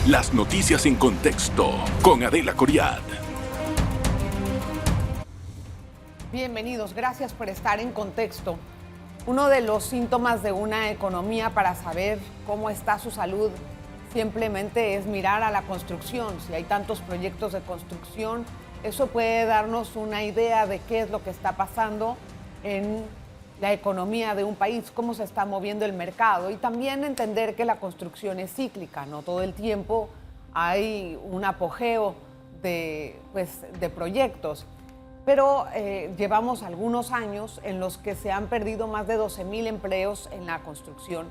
Las noticias en contexto con Adela Coriad. Bienvenidos, gracias por estar en Contexto. Uno de los síntomas de una economía para saber cómo está su salud simplemente es mirar a la construcción. Si hay tantos proyectos de construcción, eso puede darnos una idea de qué es lo que está pasando en la economía de un país, cómo se está moviendo el mercado y también entender que la construcción es cíclica, no todo el tiempo hay un apogeo de proyectos. Pero llevamos algunos años en los que se han perdido más de 12,000 empleos en la construcción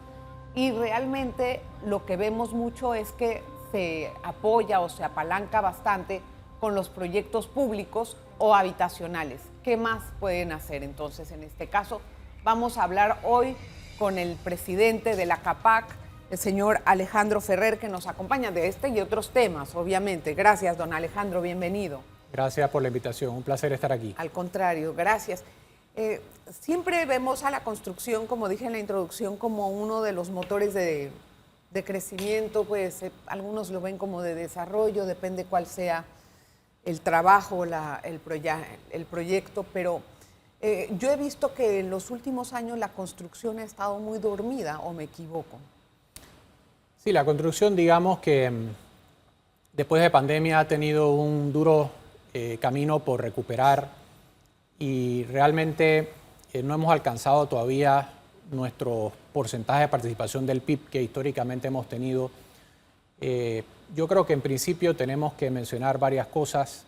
y realmente lo que vemos mucho es que se apoya o se apalanca bastante con los proyectos públicos o habitacionales. ¿Qué más pueden hacer entonces en este caso? Vamos a hablar hoy con el presidente de la CAPAC, el señor Alejandro Ferrer, que nos acompaña de este y otros temas, obviamente. Gracias, don Alejandro, bienvenido. Gracias por la invitación, un placer estar aquí. Al contrario, gracias. Siempre vemos a la construcción, como dije en la introducción, como uno de los motores de crecimiento, pues algunos lo ven como de desarrollo, depende cuál sea el trabajo, el proyecto, pero yo he visto que en los últimos años la construcción ha estado muy dormida, ¿o me equivoco? Sí, la construcción, digamos que después de pandemia ha tenido un duro camino por recuperar y realmente no hemos alcanzado todavía nuestro porcentaje de participación del PIB que históricamente hemos tenido. Yo creo que en principio tenemos que mencionar varias cosas.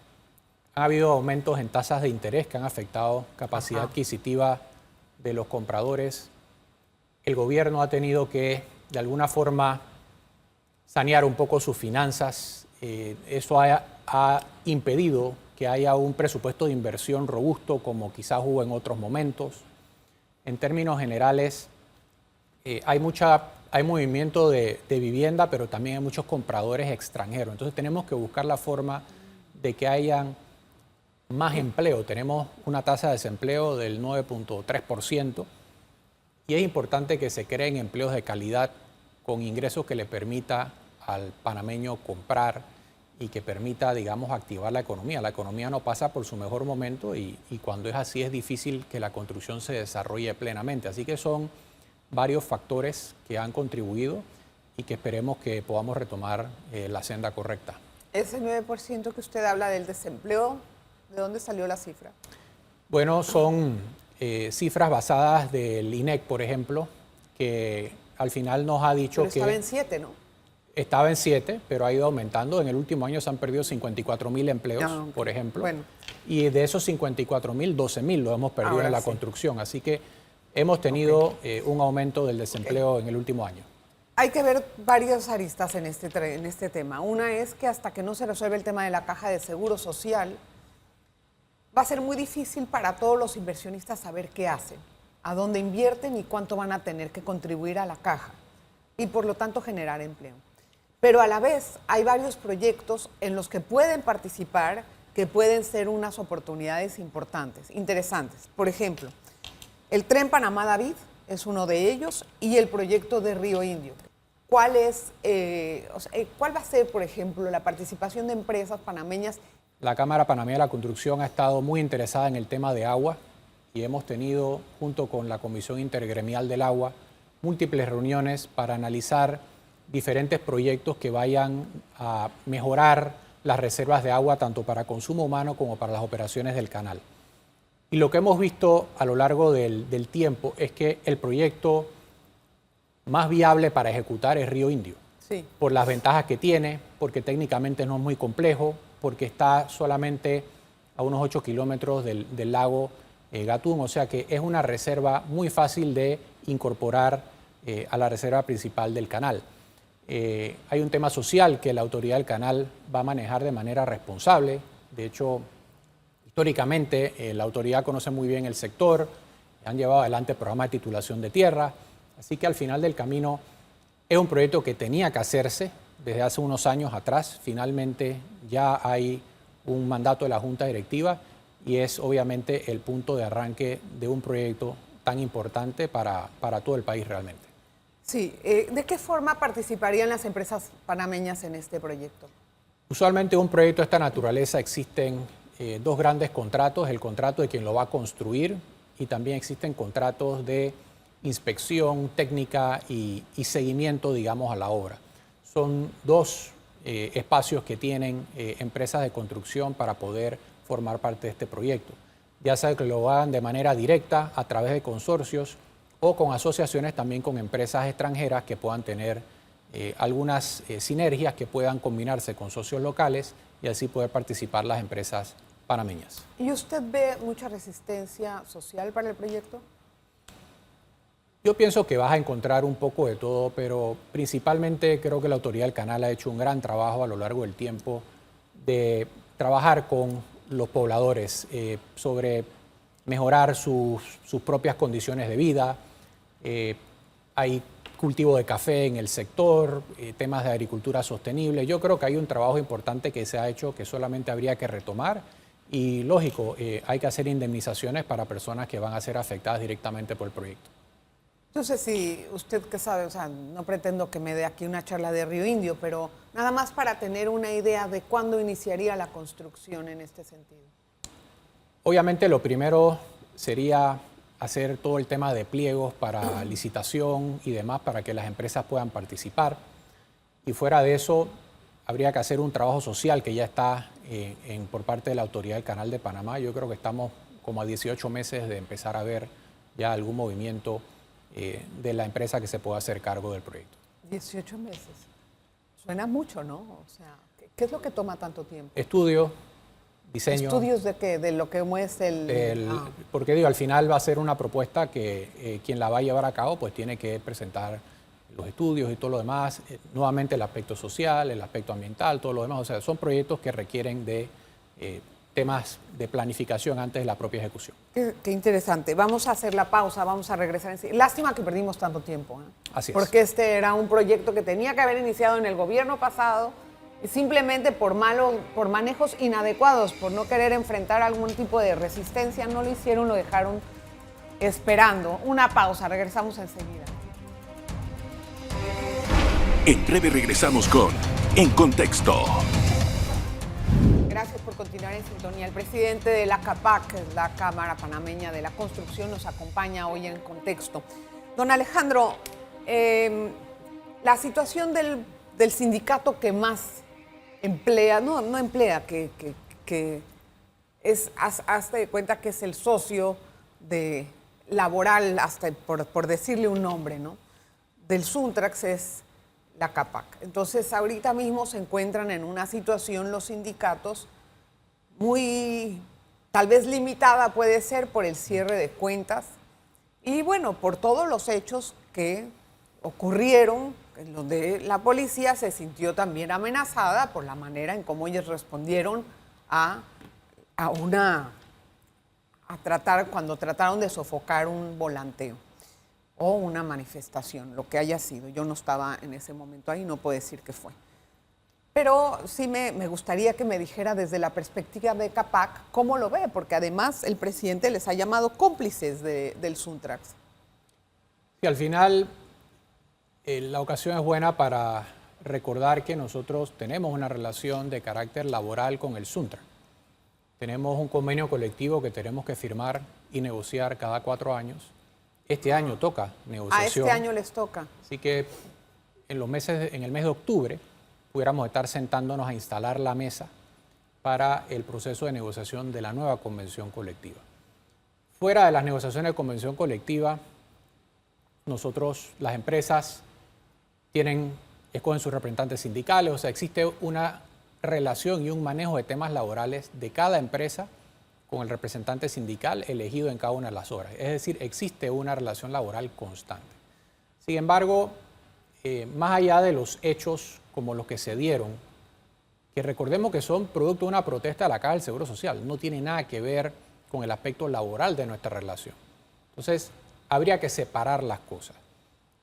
Ha habido aumentos en tasas de interés que han afectado capacidad adquisitiva de los compradores. El gobierno ha tenido que, de alguna forma, sanear un poco sus finanzas. Eso ha impedido que haya un presupuesto de inversión robusto como quizás hubo en otros momentos. En términos generales, hay movimiento de vivienda, pero también hay muchos compradores extranjeros. Entonces tenemos que buscar la forma de que hayan más empleo. Tenemos una tasa de desempleo del 9.3% y es importante que se creen empleos de calidad con ingresos que le permita al panameño comprar y que permita, digamos, activar la economía. La economía no pasa por su mejor momento y cuando es así es difícil que la construcción se desarrolle plenamente. Así que son varios factores que han contribuido y que esperemos que podamos retomar la senda correcta. Ese 9% que usted habla del desempleo, ¿de dónde salió la cifra? Bueno, son cifras basadas del INEC, por ejemplo, que al final nos ha dicho que... Pero estaba en 7, ¿no? Estaba en 7, pero ha ido aumentando. En el último año se han perdido 54,000 empleos, okay, por ejemplo. Bueno. Y de esos 54,000, 12,000 lo hemos perdido en la construcción. Así que hemos tenido un aumento del desempleo en el último año. Hay que ver varias aristas en este tema. Una es que hasta que no se resuelve el tema de la caja de seguro social, va a ser muy difícil para todos los inversionistas saber qué hacen, a dónde invierten y cuánto van a tener que contribuir a la caja y por lo tanto generar empleo. Pero a la vez hay varios proyectos en los que pueden participar que pueden ser unas oportunidades importantes, interesantes. Por ejemplo, el Tren Panamá-David es uno de ellos y el proyecto de Río Indio. ¿Cuál va a ser, por ejemplo, la participación de empresas panameñas? La Cámara Panameña de la Construcción ha estado muy interesada en el tema de agua y hemos tenido, junto con la Comisión Intergremial del Agua, múltiples reuniones para analizar diferentes proyectos que vayan a mejorar las reservas de agua tanto para consumo humano como para las operaciones del canal. Y lo que hemos visto a lo largo del tiempo es que el proyecto más viable para ejecutar es Río Indio, sí, por las ventajas que tiene, porque técnicamente no es muy complejo, porque está solamente a unos 8 kilómetros del lago Gatún, o sea que es una reserva muy fácil de incorporar a la reserva principal del canal. Hay un tema social que la autoridad del canal va a manejar de manera responsable. De hecho, históricamente la autoridad conoce muy bien el sector, han llevado adelante programas de titulación de tierra, así que al final del camino es un proyecto que tenía que hacerse desde hace unos años atrás. Finalmente ya hay un mandato de la Junta Directiva y es obviamente el punto de arranque de un proyecto tan importante para todo el país realmente. Sí, ¿de qué forma participarían las empresas panameñas en este proyecto? Usualmente un proyecto de esta naturaleza existen dos grandes contratos, el contrato de quien lo va a construir y también existen contratos de inspección técnica y seguimiento, digamos, a la obra. Son dos espacios que tienen empresas de construcción para poder formar parte de este proyecto. Ya sea que lo hagan de manera directa a través de consorcios o con asociaciones también con empresas extranjeras que puedan tener algunas sinergias que puedan combinarse con socios locales y así poder participar las empresas panameñas. ¿Y usted ve mucha resistencia social para el proyecto? Yo pienso que vas a encontrar un poco de todo, pero principalmente creo que la autoridad del canal ha hecho un gran trabajo a lo largo del tiempo de trabajar con los pobladores sobre mejorar sus propias condiciones de vida. Hay cultivo de café en el sector, temas de agricultura sostenible. Yo creo que hay un trabajo importante que se ha hecho que solamente habría que retomar y, lógico, hay que hacer indemnizaciones para personas que van a ser afectadas directamente por el proyecto. Entonces, si usted qué sabe, o sea, no pretendo que me dé aquí una charla de Río Indio, pero nada más para tener una idea de cuándo iniciaría la construcción en este sentido. Obviamente lo primero sería hacer todo el tema de pliegos para licitación y demás para que las empresas puedan participar. Y fuera de eso, habría que hacer un trabajo social que ya está por parte de la Autoridad del Canal de Panamá. Yo creo que estamos como a 18 meses de empezar a ver ya algún movimiento de la empresa que se pueda hacer cargo del proyecto. 18 meses. Suena mucho, ¿no? O sea, ¿qué es lo que toma tanto tiempo? Estudio, diseño. ¿Estudios de qué? ¿De lo que muestra el...? Porque digo, al final va a ser una propuesta que quien la va a llevar a cabo pues tiene que presentar los estudios y todo lo demás, nuevamente el aspecto social, el aspecto ambiental, todo lo demás. O sea, son proyectos que requieren de temas de planificación antes de la propia ejecución. Qué interesante. Vamos a hacer la pausa, vamos a regresar. Lástima que perdimos tanto tiempo. Así es. Porque este era un proyecto que tenía que haber iniciado en el gobierno pasado y simplemente por manejos inadecuados, por no querer enfrentar algún tipo de resistencia, no lo hicieron, lo dejaron esperando. Una pausa, regresamos enseguida. En breve regresamos con En Contexto. Gracias por continuar en sintonía. El presidente de la CAPAC, la Cámara Panameña de la Construcción, nos acompaña hoy en Contexto. Don Alejandro, la situación del sindicato que más emplea, no emplea, que es, hazte de cuenta que es el socio de laboral, hasta por decirle un nombre, ¿no? Del Suntrax es la CAPAC. Entonces, ahorita mismo se encuentran en una situación los sindicatos muy, tal vez limitada puede ser por el cierre de cuentas y bueno, por todos los hechos que ocurrieron, en donde la policía se sintió también amenazada por la manera en cómo ellos respondieron cuando trataron de sofocar un volanteo o una manifestación, lo que haya sido. Yo no estaba en ese momento ahí, no puedo decir qué fue. Pero sí me gustaría que me dijera desde la perspectiva de CAPAC cómo lo ve, porque además el presidente les ha llamado cómplices del Suntrax. Sí, al final la ocasión es buena para recordar que nosotros tenemos una relación de carácter laboral con el Suntrax. Tenemos un convenio colectivo que tenemos que firmar y negociar cada 4 años. Este año toca negociación. A este año les toca. Así que en el mes de octubre pudiéramos estar sentándonos a instalar la mesa para el proceso de negociación de la nueva convención colectiva. Fuera de las negociaciones de convención colectiva, nosotros, las empresas, escogen sus representantes sindicales, o sea, existe una relación y un manejo de temas laborales de cada empresa con el representante sindical elegido en cada una de las horas. Es decir, existe una relación laboral constante. Sin embargo, más allá de los hechos como los que se dieron, que recordemos que son producto de una protesta de la Caja del Seguro Social, no tiene nada que ver con el aspecto laboral de nuestra relación. Entonces, habría que separar las cosas.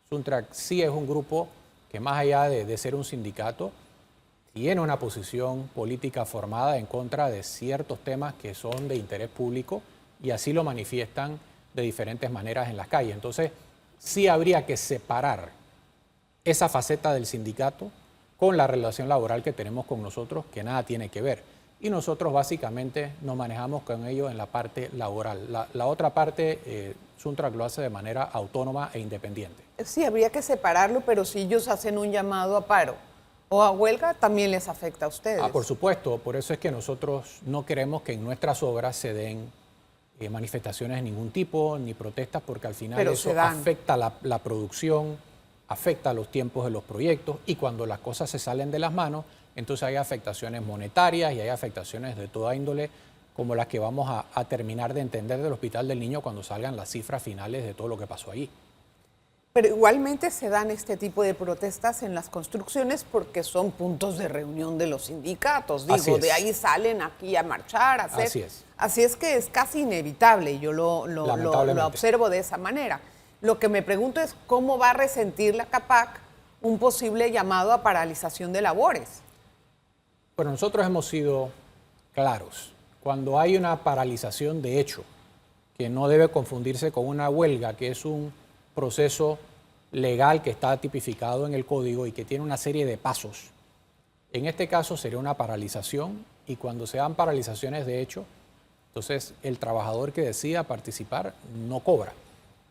Suntrax sí es un grupo que más allá de ser un sindicato, tiene una posición política formada en contra de ciertos temas que son de interés público y así lo manifiestan de diferentes maneras en las calles. Entonces, sí habría que separar esa faceta del sindicato con la relación laboral que tenemos con nosotros, que nada tiene que ver. Y nosotros básicamente nos manejamos con ellos en la parte laboral. La otra parte, Suntrac lo hace de manera autónoma e independiente. Sí, habría que separarlo, pero si ellos hacen un llamado a paro o a huelga, también les afecta a ustedes. Por supuesto, por eso es que nosotros no queremos que en nuestras obras se den manifestaciones de ningún tipo, ni protestas, porque al final pero eso afecta la producción, afecta los tiempos de los proyectos, y cuando las cosas se salen de las manos, entonces hay afectaciones monetarias y hay afectaciones de toda índole, como las que vamos a terminar de entender del Hospital del Niño cuando salgan las cifras finales de todo lo que pasó allí. Pero igualmente se dan este tipo de protestas en las construcciones porque son puntos de reunión de los sindicatos. Digo, de ahí salen aquí a marchar, a hacer. Así es. Así es que es casi inevitable, yo lo observo de esa manera. Lo que me pregunto es cómo va a resentir la CAPAC un posible llamado a paralización de labores. Bueno, nosotros hemos sido claros. Cuando hay una paralización de hecho, que no debe confundirse con una huelga, que es un proceso legal que está tipificado en el código y que tiene una serie de pasos. En este caso sería una paralización, y cuando se dan paralizaciones de hecho, entonces el trabajador que decida participar no cobra,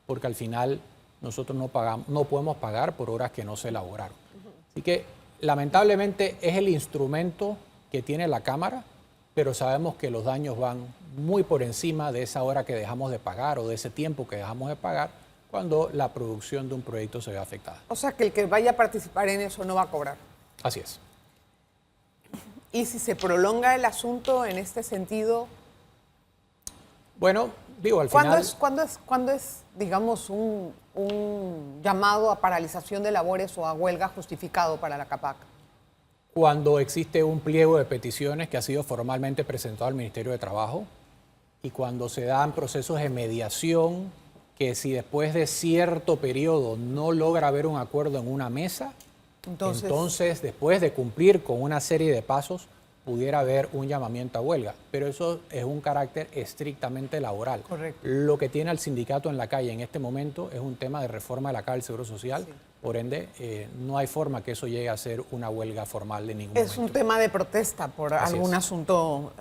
porque al final nosotros no podemos pagar por horas que no se elaboraron. Así que lamentablemente es el instrumento que tiene la Cámara, pero sabemos que los daños van muy por encima de esa hora que dejamos de pagar o de ese tiempo que dejamos de pagar cuando la producción de un proyecto se ve afectada. O sea que el que vaya a participar en eso no va a cobrar. Así es. ¿Y si se prolonga el asunto en este sentido? Bueno, digo, al final... ¿Cuándo es, digamos, un llamado a paralización de labores o a huelga justificado para la CAPAC? Cuando existe un pliego de peticiones que ha sido formalmente presentado al Ministerio de Trabajo, y cuando se dan procesos de mediación que si después de cierto periodo no logra haber un acuerdo en una mesa, entonces después de cumplir con una serie de pasos pudiera haber un llamamiento a huelga. Pero eso es un carácter estrictamente laboral. Correcto. Lo que tiene al sindicato en la calle en este momento es un tema de reforma de la Caja del Seguro Social. Sí. Por ende, no hay forma que eso llegue a ser una huelga formal de ningún momento. Es un tema de protesta por algún asunto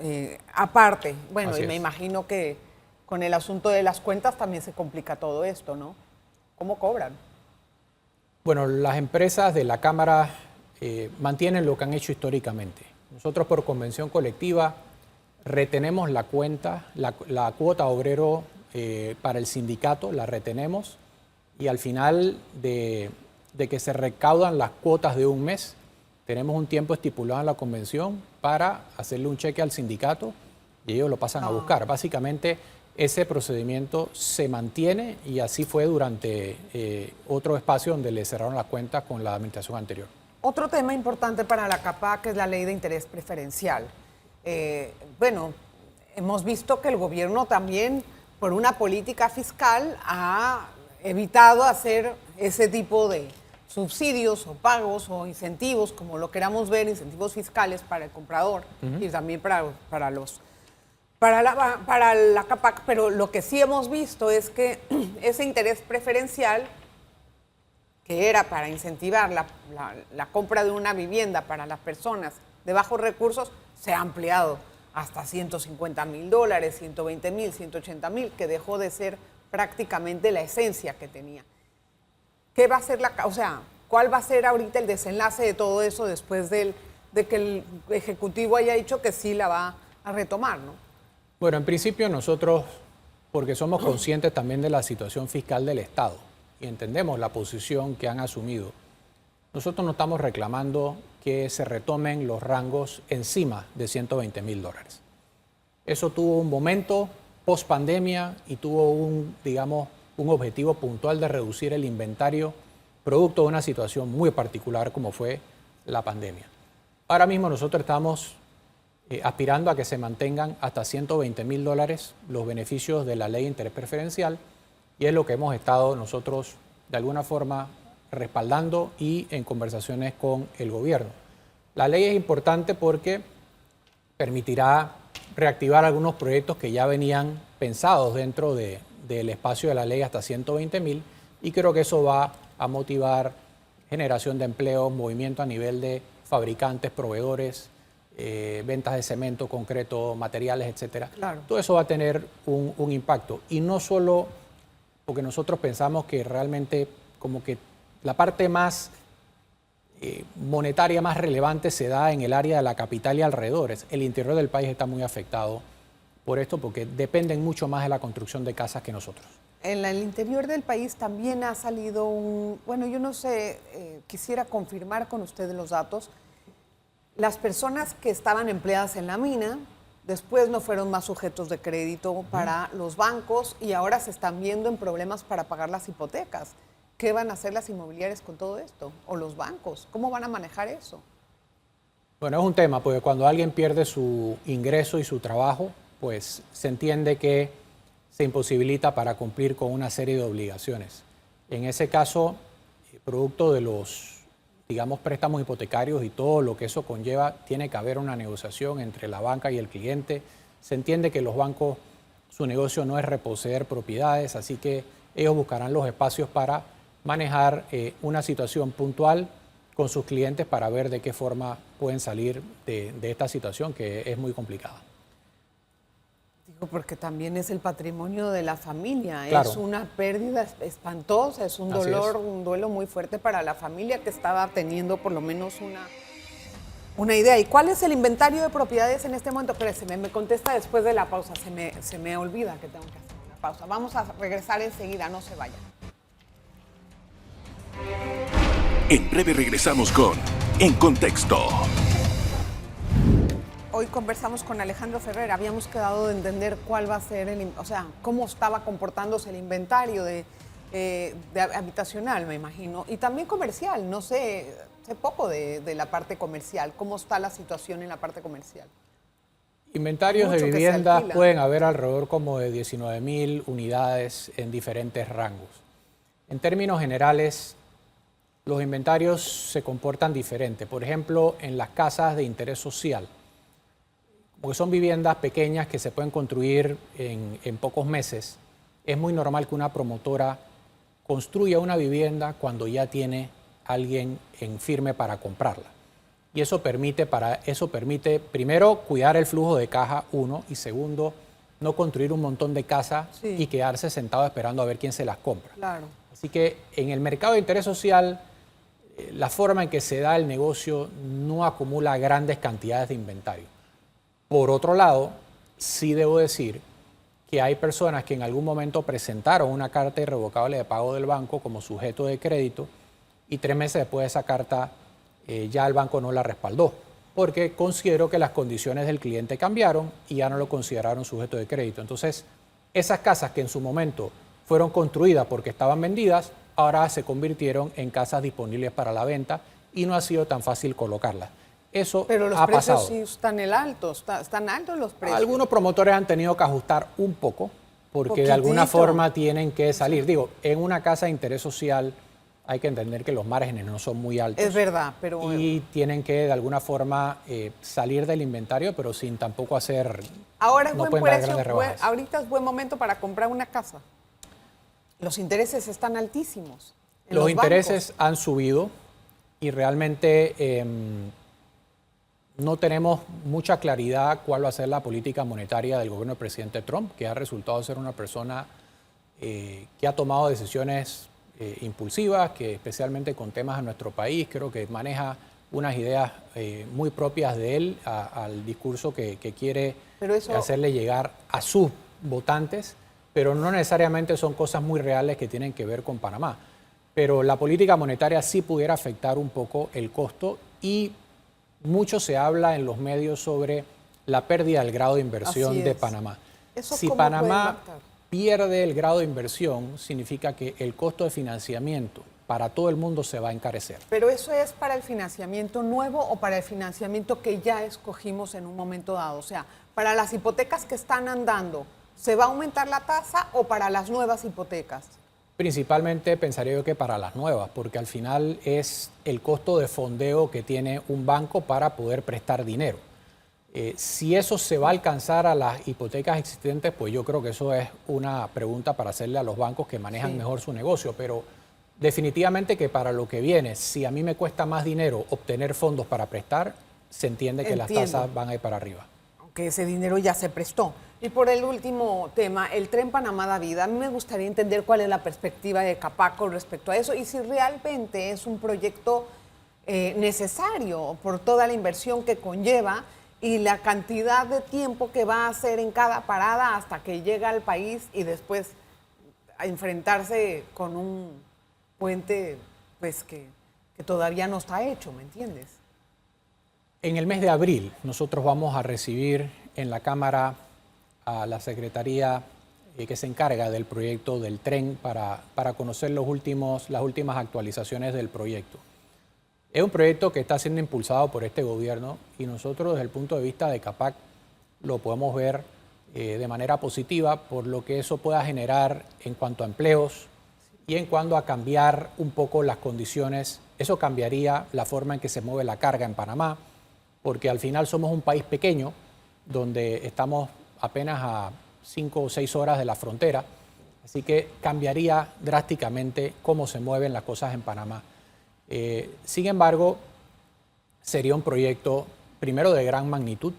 aparte. Bueno, y me imagino que con el asunto de las cuentas también se complica todo esto, ¿no? ¿Cómo cobran? Bueno, las empresas de la Cámara mantienen lo que han hecho históricamente. Nosotros por convención colectiva retenemos la cuota obrero para el sindicato, la retenemos, y al final de que se recaudan las cuotas de un mes, tenemos un tiempo estipulado en la convención para hacerle un cheque al sindicato y ellos lo pasan a buscar. Básicamente ese procedimiento se mantiene, y así fue durante otro espacio donde le cerraron las cuentas con la administración anterior. Otro tema importante para la CAPAC es la ley de interés preferencial. Bueno, hemos visto que el gobierno también, por una política fiscal, ha evitado hacer ese tipo de subsidios o pagos o incentivos, como lo queramos ver, incentivos fiscales para el comprador y también para la CAPAC. Pero lo que sí hemos visto es que ese interés preferencial, que era para incentivar la compra de una vivienda para las personas de bajos recursos, se ha ampliado hasta $150,000, 120,000, 180,000, que dejó de ser prácticamente la esencia que tenía. ¿Qué va a ser cuál va a ser ahorita el desenlace de todo eso después de que el Ejecutivo haya dicho que sí la va a retomar, ¿no? Bueno, en principio nosotros, porque somos conscientes también de la situación fiscal del Estado y entendemos la posición que han asumido, nosotros no estamos reclamando que se retomen los rangos encima de $120,000. Eso tuvo un momento post pandemia y tuvo un objetivo puntual de reducir el inventario producto de una situación muy particular como fue la pandemia. Ahora mismo nosotros estamos aspirando a que se mantengan hasta $120,000 los beneficios de la ley de interés preferencial, y es lo que hemos estado nosotros de alguna forma respaldando y en conversaciones con el gobierno. La ley es importante porque permitirá reactivar algunos proyectos que ya venían pensados dentro del espacio de la ley hasta $120,000, y creo que eso va a motivar generación de empleo, movimiento a nivel de fabricantes, proveedores, ventas de cemento, concreto, materiales, etcétera. Claro. Todo eso va a tener un impacto. Y no solo porque nosotros pensamos que realmente como que la parte más monetaria más relevante se da en el área de la capital y alrededores. El interior del país está muy afectado por esto porque dependen mucho más de la construcción de casas que nosotros. En el interior del país también ha salido bueno, yo no sé, quisiera confirmar con ustedes los datos. Las personas que estaban empleadas en la mina, después no fueron más sujetos de crédito para los bancos y ahora se están viendo en problemas para pagar las hipotecas. ¿Qué van a hacer las inmobiliarias con todo esto? ¿O los bancos? ¿Cómo van a manejar eso? Bueno, es un tema, porque cuando alguien pierde su ingreso y su trabajo, pues se entiende que se imposibilita para cumplir con una serie de obligaciones. En ese caso, producto de los, digamos, préstamos hipotecarios y todo lo que eso conlleva, tiene que haber una negociación entre la banca y el cliente. Se entiende que los bancos, su negocio no es reposeer propiedades, así que ellos buscarán los espacios para manejar una situación puntual con sus clientes para ver de qué forma pueden salir de esta situación que es muy complicada. Digo, porque también es el patrimonio de la familia, Claro. Es una pérdida espantosa, es un dolor, un duelo muy fuerte para la familia que estaba teniendo por lo menos una idea. ¿Y cuál es el inventario de propiedades en este momento? Pero me contesta después de la pausa, se me olvida que tengo que hacer una pausa. Vamos a regresar enseguida, no se vayan. En breve regresamos con En Contexto. Hoy conversamos con Alejandro Ferrer, habíamos quedado de entender cuál va a ser cómo estaba comportándose el inventario de habitacional, me imagino, y también comercial, no sé poco de la parte comercial, ¿cómo está la situación en la parte comercial? Inventarios de vivienda pueden haber alrededor como de 19.000 unidades en diferentes rangos. En términos generales, los inventarios se comportan diferente. Por ejemplo, en las casas de interés social, porque son viviendas pequeñas que se pueden construir en pocos meses, es muy normal que una promotora construya una vivienda cuando ya tiene alguien en firme para comprarla. Y eso permite, primero, cuidar el flujo de caja, uno, y segundo, no construir un montón de casas y quedarse sentado esperando a ver quién se las compra. Claro. Así que en el mercado de interés social, la forma en que se da el negocio no acumula grandes cantidades de inventario. Por otro lado, sí debo decir que hay personas que en algún momento presentaron una carta irrevocable de pago del banco como sujeto de crédito y 3 meses después de esa carta ya el banco no la respaldó, porque consideró que las condiciones del cliente cambiaron y ya no lo consideraron sujeto de crédito. Entonces, esas casas que en su momento fueron construidas porque estaban vendidas, ahora se convirtieron en casas disponibles para la venta y no ha sido tan fácil colocarlas. Eso Pero los ha precios pasado. sí están están altos los precios. Algunos promotores han tenido que ajustar un poco porque Poquitito. de alguna forma tienen que salir. Digo, en una casa de interés social hay que entender que los márgenes no son muy altos. Es verdad, pero... Y tienen que de alguna forma salir del inventario, pero sin tampoco hacer... Ahora es no buen pueden dar precio, grandes rebajas. ahorita es buen momento para comprar una casa. Los intereses están altísimos. Los intereses han subido y realmente no tenemos mucha claridad cuál va a ser la política monetaria del gobierno del presidente Trump, que ha resultado ser una persona que ha tomado decisiones impulsivas, que especialmente con temas en nuestro país, creo que maneja unas ideas muy propias de él al discurso que quiere hacerle llegar a sus votantes, pero no necesariamente son cosas muy reales que tienen que ver con Panamá. Pero la política monetaria sí pudiera afectar un poco el costo y mucho se habla en los medios sobre la pérdida del grado de inversión de Panamá. Si Panamá pierde el grado de inversión, significa que el costo de financiamiento para todo el mundo se va a encarecer. ¿Pero eso es para el financiamiento nuevo o para el financiamiento que ya escogimos en un momento dado? O sea, para las hipotecas que están andando, ¿se va a aumentar la tasa o para las nuevas hipotecas? Principalmente pensaría yo que para las nuevas, porque al final es el costo de fondeo que tiene un banco para poder prestar dinero. Si eso se va a alcanzar a las hipotecas existentes, pues yo creo que eso es una pregunta para hacerle a los bancos que manejan mejor su negocio, pero Definitivamente que para lo que viene, si a mí me cuesta más dinero obtener fondos para prestar, se entiende que las tasas van a ir para arriba. Aunque ese dinero ya se prestó. Y por el último tema, el Tren Panamá-David, a mí me gustaría entender cuál es la perspectiva de Capac con respecto a eso y si realmente es un proyecto necesario por toda la inversión que conlleva y la cantidad de tiempo que va a hacer en cada parada hasta que llega al país y después a enfrentarse con un puente pues que todavía no está hecho, ¿me entiendes? En el mes de abril nosotros vamos a recibir en la Cámara a la Secretaría que se encarga del proyecto del tren para conocer las últimas actualizaciones del proyecto. Es un proyecto que está siendo impulsado por este gobierno y nosotros desde el punto de vista de Capac lo podemos ver de manera positiva por lo que eso pueda generar en cuanto a empleos y en cuanto a cambiar un poco las condiciones. Eso cambiaría la forma en que se mueve la carga en Panamá, porque al final somos un país pequeño donde estamos apenas a 5 o 6 horas de la frontera, así que cambiaría drásticamente cómo se mueven las cosas en Panamá. Sin embargo, sería un proyecto primero de gran magnitud,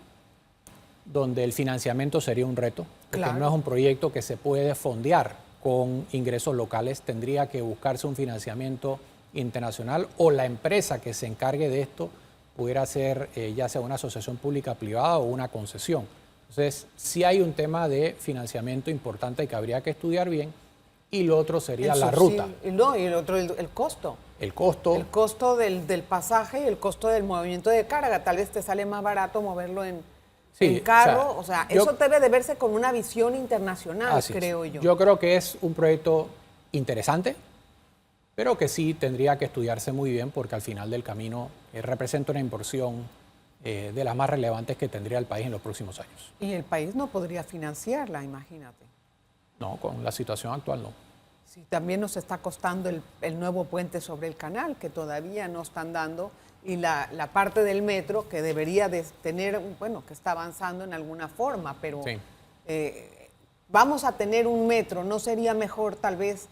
donde el financiamiento sería un reto, porque Claro. no es un proyecto que se puede fondear con ingresos locales, tendría que buscarse un financiamiento internacional o la empresa que se encargue de esto pudiera ser ya sea una asociación pública-privada o una concesión. Entonces, sí hay un tema de financiamiento importante que habría que estudiar bien y lo otro sería la ruta. No, y el otro, el costo. El costo. El costo del pasaje y el costo del movimiento de carga. Tal vez te sale más barato moverlo en carro. O sea, eso debe de verse con una visión internacional, creo yo. Yo creo que es un proyecto interesante, pero que sí tendría que estudiarse muy bien porque al final del camino representa una inversión de las más relevantes que tendría el país en los próximos años. Y el país no podría financiarla, imagínate. No, con la situación actual no. Sí, también nos está costando el nuevo puente sobre el canal, que todavía no están dando, y la parte del metro que debería de tener, bueno, que está avanzando en alguna forma, pero Sí. Vamos a tener un metro. ¿No sería mejor tal vez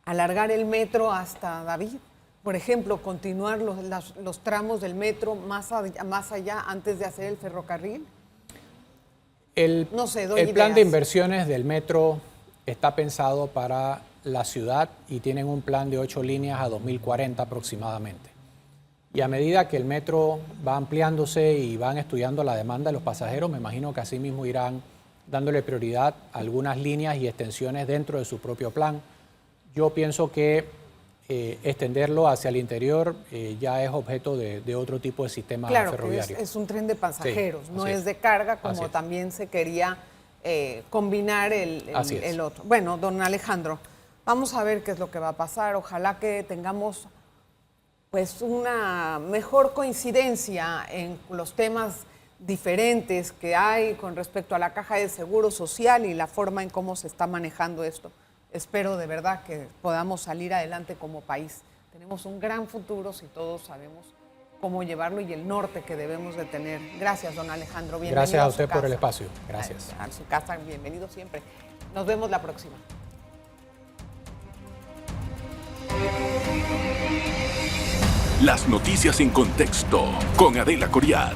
alargar el metro hasta David? Por ejemplo, continuar los tramos del metro más allá antes de hacer el ferrocarril. No sé, doy El plan de ideas. inversiones del metro está pensado para la ciudad y tienen un plan de 8 líneas a 2040 aproximadamente. Y a medida que el metro va ampliándose y van estudiando la demanda de los pasajeros, me imagino que así mismo irán dándole prioridad a algunas líneas y extensiones dentro de su propio plan. Yo pienso que extenderlo hacia el interior ya es objeto de otro tipo de sistema ferroviario. Claro, es un tren de pasajeros, Sí, no así es es. de carga, Así como es. también se quería combinar Así es. el otro. Bueno, don Alejandro, vamos a ver qué es lo que va a pasar. Ojalá que tengamos pues una mejor coincidencia en los temas diferentes que hay con respecto a la Caja de Seguro Social y la forma en cómo se está manejando esto. Espero de verdad que podamos salir adelante como país. Tenemos un gran futuro si todos sabemos cómo llevarlo y el norte que debemos de tener. Gracias, don Alejandro. Bienvenido. Gracias a su usted por casa. el espacio. Gracias. A su casa, bienvenido siempre. Nos vemos la próxima. Las noticias en contexto con Adela Coriad.